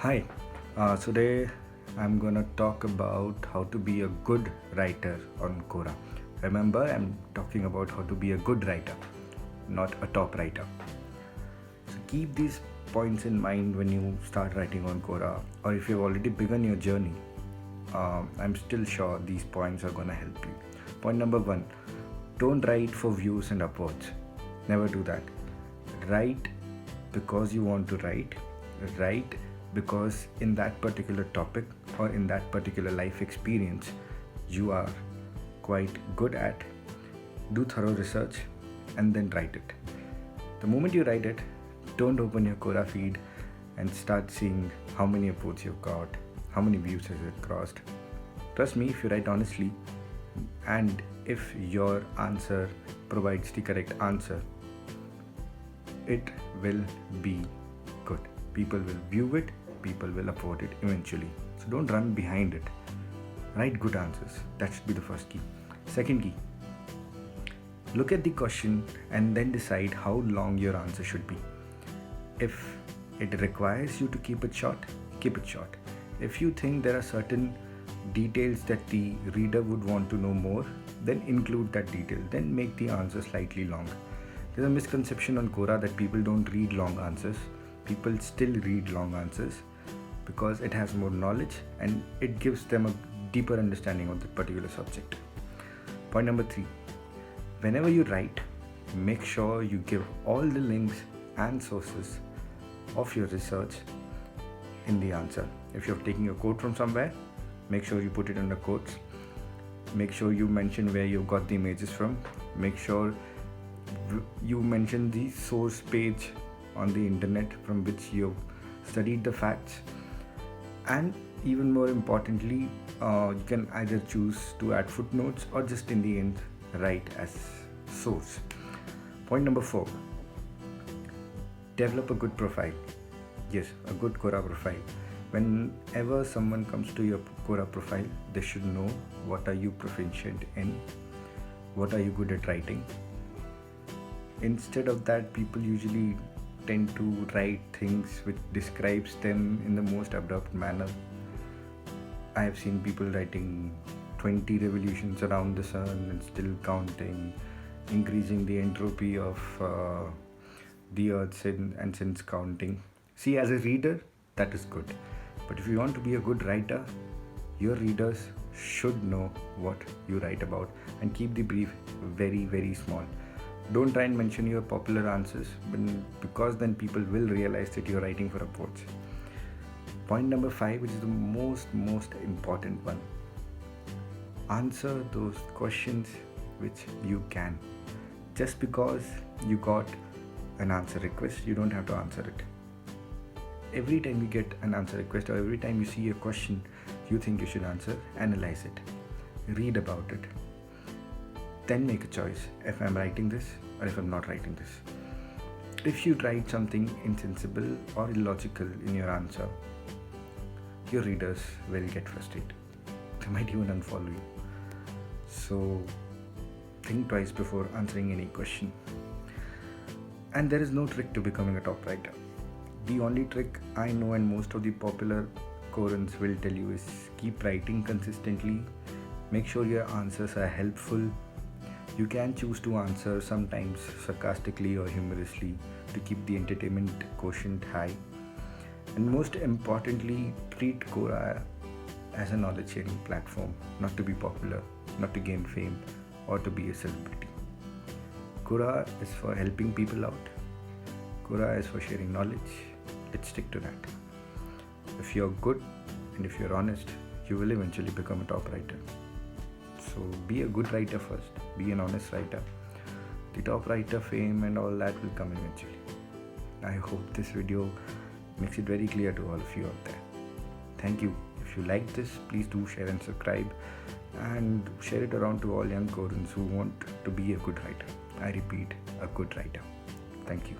Hi, today I'm gonna talk about how to be a good writer on Quora. Remember, I'm talking about how to be a good writer, not a top writer. So keep these points in mind when you start writing on Quora, or if you've already begun your journey. I'm still sure these points are gonna help you. Point number one: don't write for views and upvotes. Never do that. Write because you want to write. Write because in that particular topic or in that particular life experience you are quite good at. Do thorough research and then write it. The moment you write it, don't open your Quora feed and start seeing how many upvotes you've got, how many views has it crossed. Trust me, if you write honestly and if your answer provides the correct answer, it will be good. People will view it, people will upvote it eventually. So don't run behind it. Write good answers. That should be the first key. Second key: look at the question and then decide how long your answer should be. If it requires you to keep it short, keep it short. If you think there are certain details that the reader would want to know more, then include that detail. Then make the answer slightly long. There's a misconception on Quora that people don't read long answers. People still read long answers because it has more knowledge and it gives them a deeper understanding of the particular subject. Point number three: whenever you write, make sure you give all the links and sources of your research in the answer. If you're taking a quote from somewhere, make sure you put it under quotes. Make sure you mention where you got the images from. Make sure you mention the source page on the internet from which you've studied the facts. And even more importantly, you can either choose to add footnotes or just in the end write as source. Point number four: develop a good profile. Yes, a good Quora profile. Whenever someone comes to your Quora profile, they should know what are you proficient in, what are you good at writing. Instead of that, people usually tend to write things which describes them in the most abrupt manner. I have seen people writing 20 revolutions around the sun and still counting, increasing the entropy of the earth and since counting. See, as a reader, that is good. But if you want to be a good writer, your readers should know what you write about, and keep the brief very, very small. Don't try and mention your popular answers because then people will realize that you're writing for upvotes. Point number five, which is the most important one: answer those questions which you can. Just because you got an answer request, you don't have to answer it. Every time you get an answer request or every time you see a question you think you should answer, analyze it, read about it, then make a choice if I'm writing this or if I'm not writing this. If you write something insensible or illogical in your answer, your readers will get frustrated. They might even unfollow you. So think twice before answering any question. And there is no trick to becoming a top writer. The only trick I know and most of the popular Quorans will tell you is keep writing consistently. Make sure your answers are helpful. You can choose to answer sometimes sarcastically or humorously to keep the entertainment quotient high. And most importantly, treat Quora as a knowledge sharing platform, not to be popular, not to gain fame or to be a celebrity. Quora is for helping people out. Quora is for sharing knowledge. Let's stick to that. If you're good and if you're honest, you will eventually become a top writer. So be a good writer first, be an honest writer. The top writer fame and all that will come eventually. I hope this video makes it very clear to all of you out there. Thank you. If you like this, please do share and subscribe and share it around to all young Quorans who want to be a good writer. I repeat, a good writer. Thank you.